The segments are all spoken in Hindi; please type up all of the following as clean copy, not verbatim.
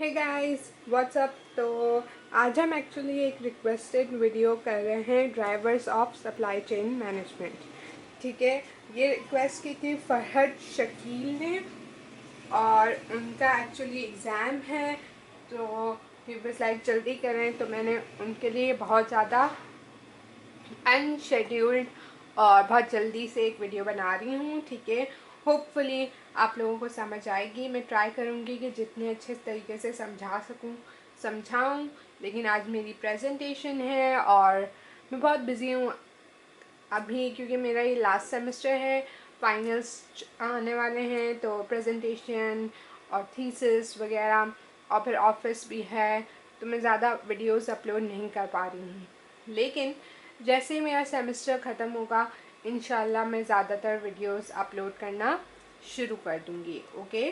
Hey guys what's up. तो आज हम एक्चुअली एक रिक्वेस्टेड वीडियो कर रहे हैं drivers of supply chain management. ठीक है, ये रिक्वेस्ट की थी फरहद शकील ने और उनका एक्चुअली एग्ज़ाम है, तो ही बस लाइक जल्दी करें। तो मैंने उनके लिए बहुत ज़्यादा अनशेड्यूल्ड और बहुत जल्दी से एक वीडियो बना रही हूँ। ठीक है, होपफुली आप लोगों को समझ आएगी। मैं ट्राई करूँगी कि जितने अच्छे तरीके से समझा सकूँ समझाऊँ, लेकिन आज मेरी प्रेजेंटेशन है और मैं बहुत बिज़ी हूँ अभी, क्योंकि मेरा ये लास्ट सेमेस्टर है, फाइनल्स आने वाले हैं, तो प्रेजेंटेशन और थीसिस वगैरह और फिर ऑफिस भी है, तो मैं ज़्यादा वीडियोस अपलोड नहीं कर पा रही हूँ। लेकिन जैसे ही मेरा सेमेस्टर ख़त्म होगा, इंशाल्लाह मैं ज़्यादातर वीडियोस अपलोड करना शुरू कर दूँगी। ओके,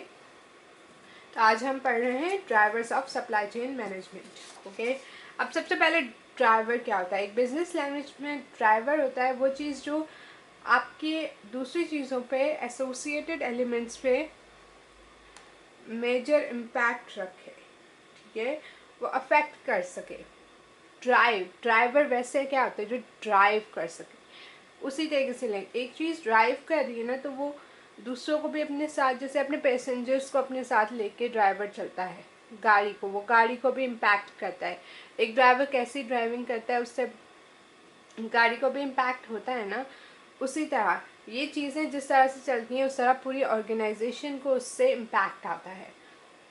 तो आज हम पढ़ रहे हैं drivers of supply chain management. Okay, अब सबसे पहले ड्राइवर क्या होता है। एक बिजनेस लैंग्वेज में ड्राइवर होता है वो चीज़ जो आपके दूसरी चीज़ों पे एसोसिएटेड एलिमेंट्स पे मेजर इम्पैक्ट रखे। ठीक है, वो अफेक्ट कर सके। ड्राइवर वैसे क्या होता है जो ड्राइव कर सके। उसी तरीके से लें, एक चीज़ ड्राइव कर रही है ना, तो वो दूसरों को भी अपने साथ, जैसे अपने पैसेंजर्स को अपने साथ लेके ड्राइवर चलता है गाड़ी को, वो गाड़ी को भी इम्पैक्ट करता है। एक ड्राइवर कैसी ड्राइविंग करता है उससे गाड़ी को भी इम्पैक्ट होता है ना। उसी तरह ये चीज़ें जिस तरह से चलती हैं, उस तरह पूरी ऑर्गेनाइजेशन को उससे इम्पैक्ट आता है,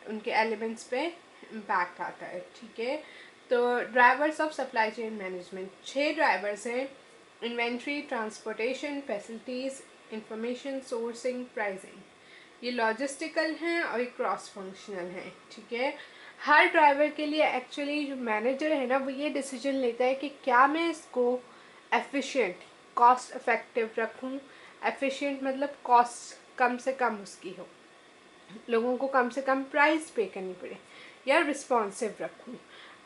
उनके एलिमेंट्स पे इम्पैक्ट आता है। ठीक है, तो drivers of supply chain management 6 drivers हैं। Inventory, transportation, facilities, information, sourcing, pricing. ये लॉजिस्टिकल हैं और ये क्रॉस फंक्शनल हैं। ठीक है, हर ड्राइवर के लिए एक्चुअली जो मैनेजर है ना, वो ये डिसीजन लेता है कि क्या मैं इसको एफिशिएंट, कॉस्ट इफेक्टिव रखूं। एफिशिएंट मतलब कॉस्ट कम से कम उसकी हो, लोगों को कम से कम प्राइस पे करनी पड़े, या रिस्पॉन्सिव रखूँ।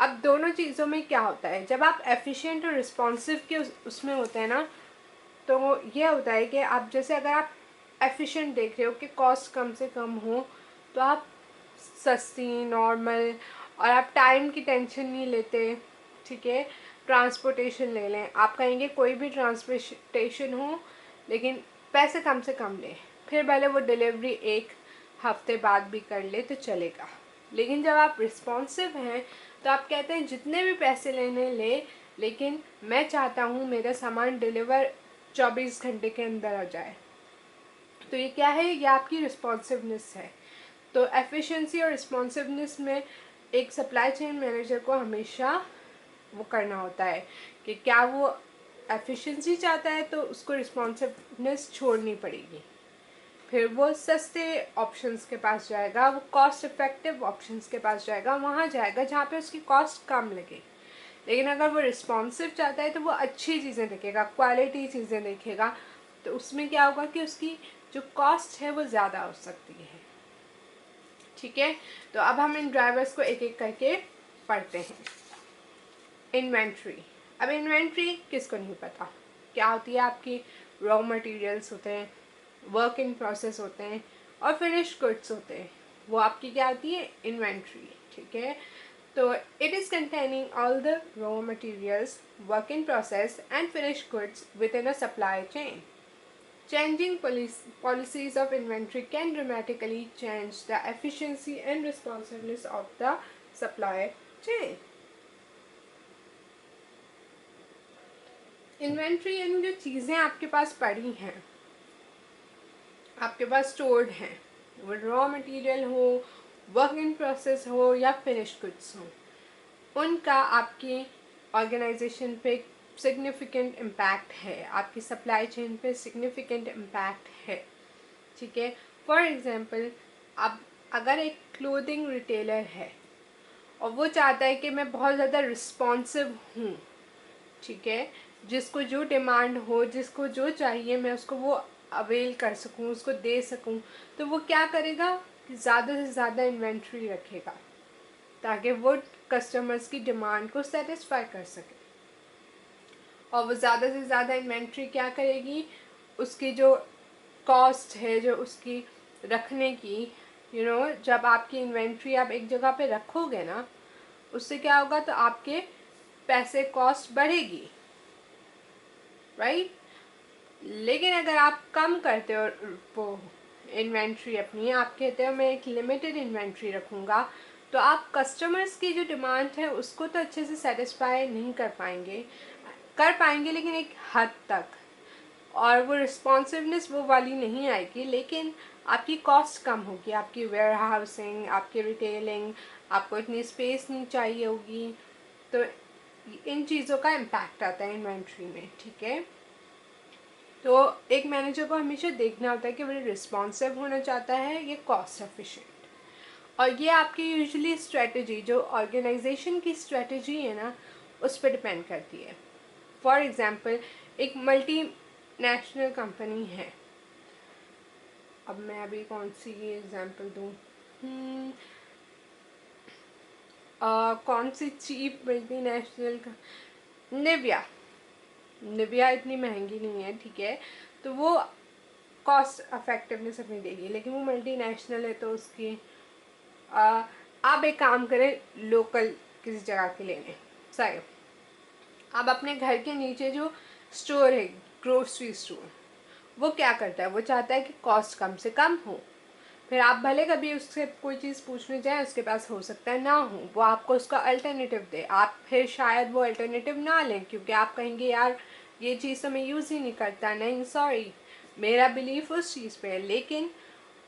अब दोनों चीज़ों में क्या होता है, जब आप एफिशिएंट और रिस्पॉन्सिव के उसमें होते हैं ना, तो ये होता है कि आप जैसे अगर आप एफिशिएंट देख रहे हो कि कॉस्ट कम से कम हो, तो आप सस्ती, नॉर्मल, और आप टाइम की टेंशन नहीं लेते। ठीक है, ट्रांसपोर्टेशन ले लें, आप कहेंगे कोई भी ट्रांसपोर्टेशन हो लेकिन पैसे कम से कम लें, फिर भले वो डिलीवरी एक हफ्ते बाद भी कर ले तो चलेगा। लेकिन जब आप रिस्पॉन्सिव हैं तो आप कहते हैं जितने भी पैसे लेने ले, लेकिन मैं चाहता हूँ मेरा सामान डिलीवर 24 घंटे के अंदर आ जाए। तो ये क्या है, ये आपकी रिस्पॉन्सिवनेस है। तो एफिशिएंसी और रिस्पॉन्सिवनेस में एक सप्लाई चेन मैनेजर को हमेशा वो करना होता है कि क्या वो एफिशिएंसी चाहता है तो उसको रिस्पॉन्सिवनेस छोड़नी पड़ेगी। फिर वो सस्ते ऑप्शंस के पास जाएगा, वो कॉस्ट इफेक्टिव ऑप्शंस के पास जाएगा, वहाँ जाएगा जहाँ पे उसकी कॉस्ट कम लगे। लेकिन अगर वो रिस्पॉन्सिव चाहता है तो वो अच्छी चीज़ें देखेगा, क्वालिटी चीज़ें देखेगा, तो उसमें क्या होगा कि उसकी जो कॉस्ट है वो ज़्यादा हो सकती है। ठीक है, तो अब हम इन ड्राइवर्स को एक एक करके पढ़ते हैं। इन्वेंट्री। अब इन्वेंट्री किसको नहीं पता क्या होती है। आपकी रॉ मटेरियल्स होते हैं, वर्क इन प्रोसेस होते हैं और फिनिश गुड्स होते हैं, वो आपकी क्या होती है, इन्वेंट्री। ठीक है, तो it is containing all the raw materials, work in process and finish goods with in a supply chain. Changing policies of inventory can dramatically change the efficiency and responsiveness of the supply chain. Inventory यानी जो चीज़ें आपके पास पड़ी हैं, आपके पास स्टोर्ड हैं, वो रॉ मटेरियल हो, वर्क इन प्रोसेस हो या फिनिश गुड्स हो, उनका आपकी ऑर्गेनाइजेशन पे सिग्निफिकेंट इम्पैक्ट है, आपकी सप्लाई चेन पे सिग्निफिकेंट इम्पैक्ट है। ठीक है, फॉर एग्जांपल अब अगर एक क्लोथिंग रिटेलर है और वो चाहता है कि मैं बहुत ज़्यादा रिस्पॉन्सिव हूँ, ठीक है, जिसको जो डिमांड हो, जिसको जो चाहिए मैं उसको वो अवेल कर सकूँ, उसको दे सकूँ, तो वो क्या करेगा कि ज़्यादा से ज़्यादा इन्वेंट्री रखेगा ताकि वो कस्टमर्स की डिमांड को सेटिस्फाई कर सके। और वो ज़्यादा से ज़्यादा इन्वेंट्री क्या करेगी, उसकी जो कॉस्ट है, जो उसकी रखने की जब आपकी इन्वेंट्री आप एक जगह पे रखोगे ना, उससे क्या होगा, तो आपके पैसे कॉस्ट बढ़ेगी, राइट। लेकिन अगर आप कम करते हो वो इन्वेंट्री अपनी, आप कहते हो मैं एक लिमिटेड इन्वेंट्री रखूँगा, तो आप कस्टमर्स की जो डिमांड है उसको तो अच्छे से सेटिस्फाई नहीं कर पाएंगे लेकिन एक हद तक, और वो रिस्पॉन्सिवनेस वो वाली नहीं आएगी, लेकिन आपकी कॉस्ट कम होगी, आपकी वेयर हाउसिंग, आपकी रिटेलिंग, आपको इतनी स्पेस नहीं चाहिए होगी। तो इन चीज़ों का इम्पैक्ट आता है इन्वेंट्री में, ठीक है। तो एक मैनेजर को हमेशा देखना होता है कि वो रिस्पॉन्सिव होना चाहता है, ये कॉस्ट एफिशिएंट, और ये आपकी यूजुअली स्ट्रेटजी, जो ऑर्गेनाइजेशन की स्ट्रेटजी है ना, उस पर डिपेंड करती है। फॉर एग्ज़ाम्पल, एक मल्टी नेशनल कंपनी है, अब मैं अभी कौन सी एग्जांपल दूँ, कौन सी चीप मल्टी नेशनल का, निविया। निविया इतनी महंगी नहीं है, ठीक है, तो वो कॉस्ट अफेक्टिवनेस अपनी देगी, लेकिन वो मल्टी नेशनल है, तो उसकी आप एक काम करें, लोकल किसी जगह के लेने, सही। अब अपने घर के नीचे जो स्टोर है, ग्रोसरी स्टोर, वो क्या करता है, वो चाहता है कि कॉस्ट कम से कम हो। फिर आप भले कभी उससे कोई चीज़ पूछने जाएँ, उसके पास हो सकता है ना हो, वो आपको उसका अल्टरनेटिव दे, आप फिर शायद वो अल्टरनेटिव ना लें, क्योंकि आप कहेंगे यार ये चीज़ तो मैं यूज़ ही नहीं करता, नहीं सॉरी, मेरा बिलीफ उस चीज़ पे है। लेकिन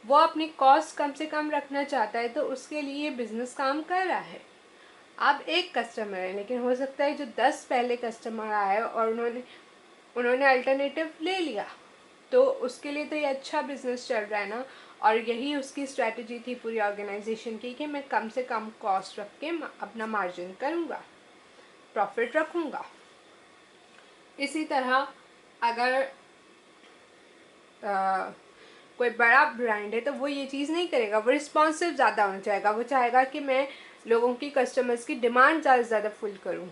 वो अपनी कॉस्ट कम से कम रखना चाहता है, तो उसके लिए बिज़नेस काम कर रहा है। आप एक कस्टमर है, लेकिन हो सकता है जो 10 पहले कस्टमर आए और उन्होंने अल्टरनेटिव ले लिया, तो उसके लिए तो ये अच्छा बिजनेस चल रहा है ना। और यही उसकी स्ट्रेटजी थी पूरी ऑर्गेनाइजेशन की, कि मैं कम से कम कॉस्ट रख के अपना मार्जिन करूँगा, प्रॉफिट रखूँगा। इसी तरह अगर कोई बड़ा ब्रांड है, तो वो ये चीज़ नहीं करेगा, वो रिस्पॉन्सिव ज़्यादा होना चाहेगा, वो चाहेगा कि मैं लोगों की, कस्टमर्स की डिमांड ज़्यादा से ज़्यादा फुल करूँ।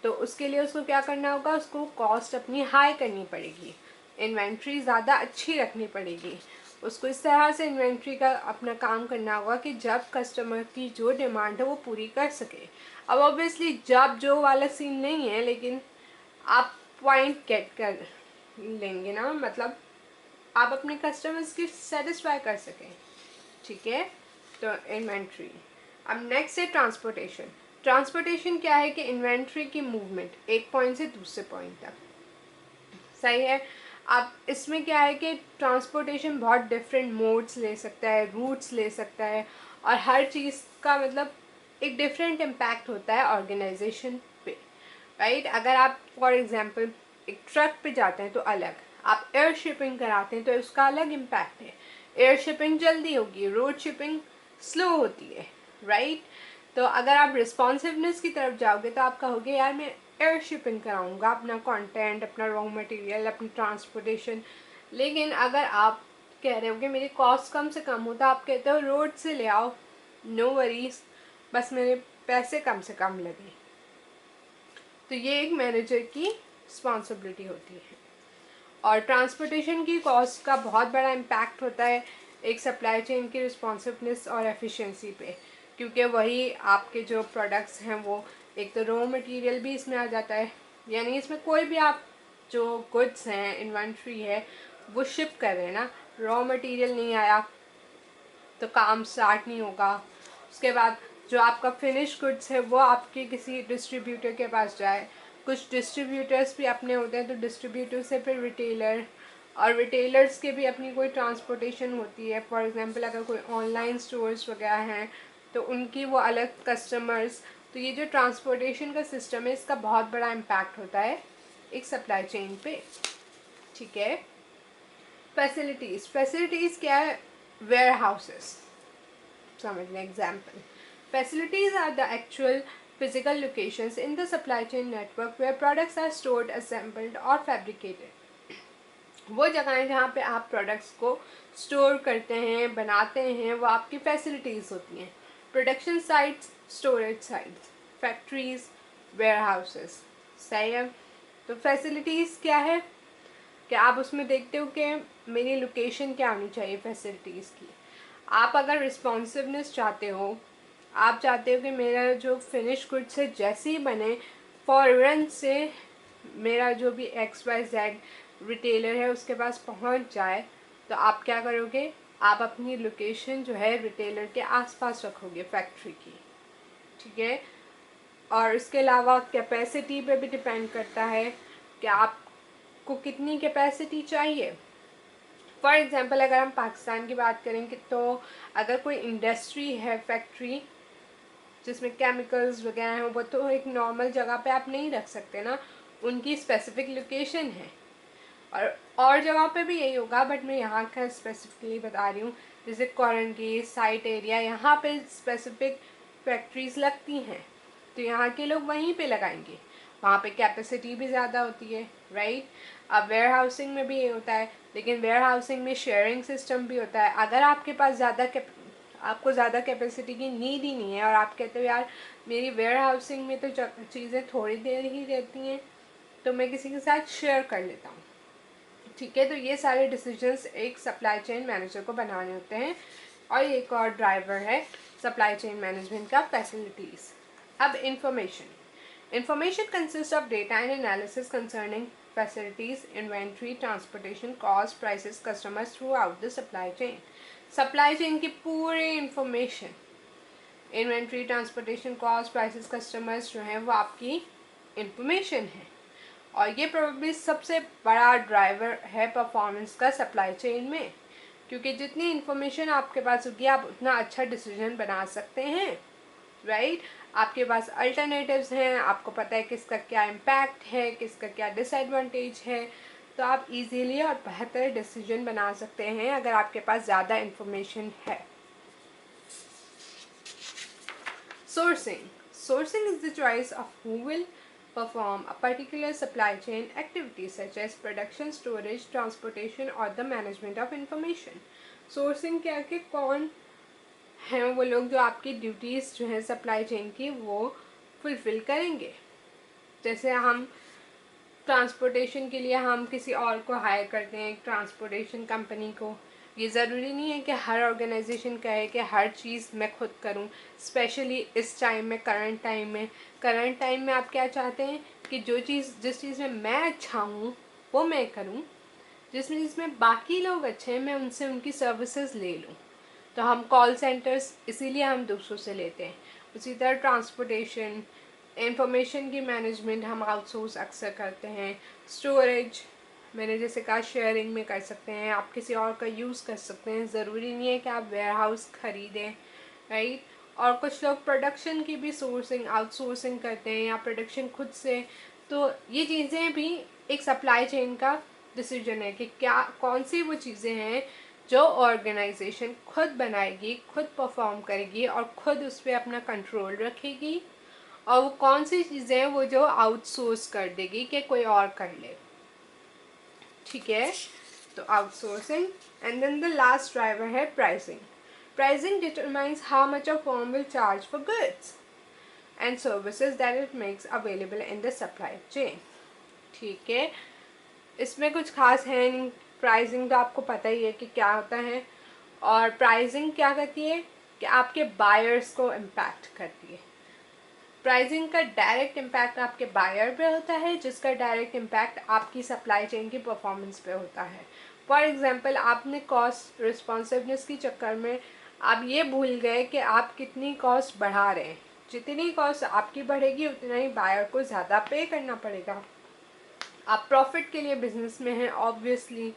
तो उसके लिए उसको क्या करना होगा, उसको कॉस्ट अपनी हाई करनी पड़ेगी, इन्वेंट्री ज़्यादा अच्छी रखनी पड़ेगी, उसको इस तरह से इन्वेंट्री का अपना काम करना होगा कि जब कस्टमर की जो डिमांड है वो पूरी कर सके। अब ऑब्वियसली जब जो वाला सीन नहीं है, लेकिन आप पॉइंट गेट कर लेंगे ना, मतलब आप अपने कस्टमर्स की सेटिस्फाई कर सकें, ठीक है। तो इन्वेंट्री। अब नेक्स्ट है ट्रांसपोर्टेशन। ट्रांसपोर्टेशन क्या है कि इन्वेंट्री की मूवमेंट एक पॉइंट से दूसरे पॉइंट तक, सही है। अब इसमें क्या है कि ट्रांसपोर्टेशन बहुत डिफरेंट मोड्स ले सकता है, रूट्स ले सकता है, और हर चीज़ का मतलब एक डिफरेंट इम्पैक्ट होता है ऑर्गेनाइजेशन पे, राइट। अगर आप फॉर एग्जांपल एक ट्रक पे जाते हैं तो अलग, आप एयर शिपिंग कराते हैं तो उसका अलग इम्पैक्ट है। एयर शिपिंग जल्दी होगी, रोड शिपिंग स्लो होती है, राइट। तो अगर आप रिस्पॉन्सिवनेस की तरफ जाओगे तो आप कहोगे यार मैं एयर शिपिंग कराऊंगा अपना कंटेंट, अपना रॉ मटेरियल, अपनी ट्रांसपोर्टेशन। लेकिन अगर आप कह रहे हो कि मेरी कॉस्ट कम से कम हो, तो आप कहते हो रोड से ले आओ, नो वरीज, बस मेरे पैसे कम से कम लगे। तो ये एक मैनेजर की रिस्पॉन्सिबिलिटी होती है। और ट्रांसपोर्टेशन की कॉस्ट का बहुत बड़ा इम्पैक्ट होता है एक सप्लाई चेन की रिस्पॉन्सिवनेस और एफिशिएंसी पे, क्योंकि वही आपके जो प्रोडक्ट्स हैं, वो एक तो रॉ मटेरियल भी इसमें आ जाता है, यानी इसमें कोई भी आप जो गुड्स हैं, इन्वेंट्री है, वो शिप कर रहे हैं ना, रॉ मटेरियल नहीं आया तो काम स्टार्ट नहीं होगा। उसके बाद जो आपका फिनिश गुड्स है वो आपके किसी डिस्ट्रीब्यूटर के पास जाए, कुछ डिस्ट्रीब्यूटर्स भी अपने होते हैं, तो डिस्ट्रीब्यूटर से फिर रिटेलर, और रिटेलर्स के भी अपनी कोई ट्रांसपोर्टेशन होती है। फॉर एग्जांपल अगर कोई ऑनलाइन स्टोर्स वगैरह हैं तो उनकी वो अलग कस्टमर्स। तो ये जो ट्रांसपोर्टेशन का सिस्टम है, इसका बहुत बड़ा इम्पैक्ट होता है एक सप्लाई चेन पे, ठीक है। फैसिलिटीज़, फैसिलिटीज़ क्या है, वेयर हाउसेस समझ लें example. Facilities are the actual physical locations in the supply chain network where products are stored, assembled or fabricated. वो जगहें जहाँ पे आप प्रोडक्ट्स को स्टोर करते हैं, बनाते हैं, वो आपकी फैसिलिटीज़ होती हैं। Production sites, storage sites, factories, warehouses, सही है। तो फैसिलिटीज़ क्या है कि आप उसमें देखते हो कि मेरी लोकेशन क्या होनी चाहिए फैसिलिटीज़ की। आप अगर रिस्पॉन्सिवनेस चाहते हो, आप चाहते हो कि मेरा जो फिनिश गुड्स है जैसे ही बने फ़ौरन से मेरा जो भी XYZ रिटेलर है उसके पास पहुंच जाए, तो आप क्या करोगे, आप अपनी लोकेशन जो है रिटेलर के आसपास रखोगे फैक्ट्री की, ठीक है। और इसके अलावा कैपेसिटी पे भी डिपेंड करता है कि आपको कितनी कैपेसिटी चाहिए। फॉर एग्ज़ाम्पल अगर हम पाकिस्तान की बात करें कि तो अगर कोई इंडस्ट्री है, फैक्ट्री जिसमें केमिकल्स वगैरह हैं, वो तो एक नॉर्मल जगह पे आप नहीं रख सकते ना, उनकी स्पेसिफिक लोकेशन है। और जगह पे भी यही होगा, बट मैं यहाँ का स्पेसिफिकली बता रही हूँ। जैसे कॉरनगेट साइट एरिया, यहाँ पे स्पेसिफिक फैक्ट्रीज लगती हैं, तो यहाँ के लोग वहीं पे लगाएंगे, वहाँ पे कैपेसिटी भी ज़्यादा होती है, राइट। अब वेयर हाउसिंग में भी ये होता है, लेकिन वेयर हाउसिंग में शेयरिंग सिस्टम भी होता है। अगर आपके पास आपको ज़्यादा कैपेसिटी की नीड ही नहीं है और आप कहते हो यार मेरी वेयर हाउसिंग में तो चीज़ें थोड़ी देर ही रहती हैं, तो मैं किसी के साथ शेयर कर लेता हूँ, ठीक है। तो ये सारे डिसीजंस एक सप्लाई चेन मैनेजर को बनाने होते हैं। और एक और ड्राइवर है सप्लाई चेन मैनेजमेंट का, फैसिलिटीज़। अब information consist of data and analysis concerning facilities, inventory, transportation, cost, prices, customers through out the supply chain. Supply chain की पूरी information, inventory, transportation, cost, prices, customers जो हैं वो आपकी इंफॉर्मेशन है। और ये प्रोबेबली सबसे बड़ा ड्राइवर है परफॉर्मेंस का सप्लाई चेन में, क्योंकि जितनी इन्फॉर्मेशन आपके पास होगी आप उतना अच्छा डिसीजन बना सकते हैं, राइट। आपके पास अल्टरनेटिव्स हैं, आपको पता है किसका क्या इम्पैक्ट है, किसका क्या डिसएडवांटेज है, तो आप इजीली और बेहतर डिसीजन बना सकते हैं अगर आपके पास ज़्यादा इन्फॉर्मेशन है। Sourcing is the choice of who will perform a particular supply chain activity such as production, storage, transportation or the management of information. Sourcing क्या कि कौन हैं वो लोग जो आपकी ड्यूटीज़ जो है सप्लाई चेन की वो फुलफ़िल करेंगे। जैसे हम ट्रांसपोर्टेशन के लिए हम किसी और को हायर करते हैं, एक ट्रांसपोर्टेशन कंपनी को। ये ज़रूरी नहीं है कि हर ऑर्गेनाइजेशन कहे कि हर चीज़ मैं खुद करूं, स्पेशली इस टाइम में, करंट टाइम में आप क्या चाहते हैं कि जिस चीज़ में मैं अच्छा हूँ वो मैं करूँ, जिस चीज़ में बाकी लोग अच्छे हैं मैं उनसे उनकी सर्विसेज ले लूँ। तो हम कॉल सेंटर्स इसीलिए हम दूसरों से लेते हैं। उसी तरह ट्रांसपोर्टेशन, इंफॉर्मेशन की मैनेजमेंट हम आउटसोर्स अक्सर करते हैं। स्टोरेज मैंने जैसे कहा शेयरिंग में कर सकते हैं, आप किसी और का यूज़ कर सकते हैं, ज़रूरी नहीं है कि आप वेयर हाउस ख़रीदें, राइट। और कुछ लोग प्रोडक्शन की भी सोर्सिंग आउटसोर्सिंग करते हैं या प्रोडक्शन खुद से। तो ये चीज़ें भी एक सप्लाई चेन का डिसीजन है कि क्या कौन सी वो चीज़ें हैं जो ऑर्गेनाइजेशन खुद बनाएगी, खुद परफॉर्म करेगी और खुद उस पर अपना कंट्रोल रखेगी, और वो कौन सी चीज़ें हैं वो जो आउटसोर्स कर देगी कि कोई और कर ले, ठीक है। तो outsourcing. And then the last driver है pricing determines how much a firm will charge for goods and services that it makes available in the supply chain, ठीक है। इसमें कुछ खास है नहीं, प्राइसिंग तो आपको पता ही है कि क्या होता है। और प्राइसिंग क्या करती है कि आपके बायर्स को इम्पैक्ट करती है। प्राइसिंग का डायरेक्ट इम्पैक्ट आपके बायर पे होता है, जिसका डायरेक्ट इम्पैक्ट आपकी सप्लाई चेन की परफॉर्मेंस पे होता है। फॉर एग्जांपल आपने कॉस्ट रिस्पॉन्सिवनेस के चक्कर में आप ये भूल गए कि आप कितनी कॉस्ट बढ़ा रहे हैं। जितनी कॉस्ट आपकी बढ़ेगी उतना ही बायर को ज़्यादा पे करना पड़ेगा। आप प्रॉफिट के लिए बिजनेस में हैं, ऑब्वियसली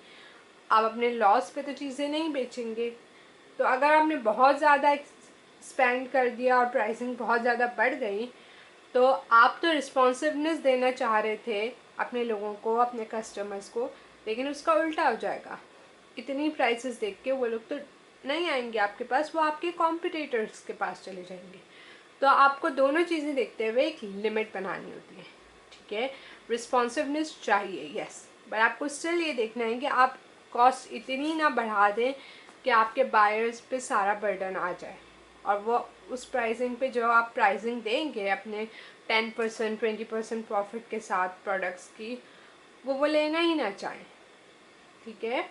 आप अपने लॉस पे तो चीज़ें नहीं बेचेंगे। तो अगर आपने बहुत ज़्यादा स्पेंड कर दिया और प्राइसिंग बहुत ज़्यादा बढ़ गई, तो आप तो रिस्पॉन्सिवनेस देना चाह रहे थे अपने लोगों को, अपने कस्टमर्स को, लेकिन उसका उल्टा हो जाएगा। इतनी प्राइसेस देख के वो लोग तो नहीं आएंगे आपके पास, वो आपके कॉम्पिटिटर्स के पास चले जाएंगे। तो आपको दोनों चीज़ें देखते हुए एक लिमिट बनानी होती है, ठीक है। रिस्पॉन्सिवनेस चाहिए, यस, बट आपको स्टिल ये देखना है कि आप कॉस्ट इतनी ना बढ़ा दें कि आपके बायर्स पे सारा बर्डन आ जाए, और वो उस प्राइसिंग पे जो आप प्राइसिंग देंगे अपने 10% 20% प्रॉफिट के साथ प्रोडक्ट्स की, वो लेना ही ना चाहें, ठीक है।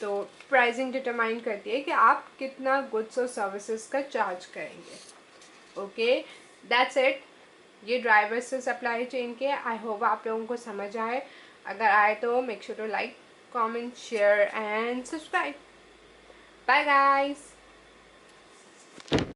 तो प्राइसिंग डिटरमाइन करती है कि आप कितना गुड्स और सर्विसेज का चार्ज करेंगे। Okay, that's it. ये ड्राइवर से सप्लाई चेन के आई होप आप लोगों को समझ आए। अगर आए तो make sure to like, comment, share and subscribe. Bye guys.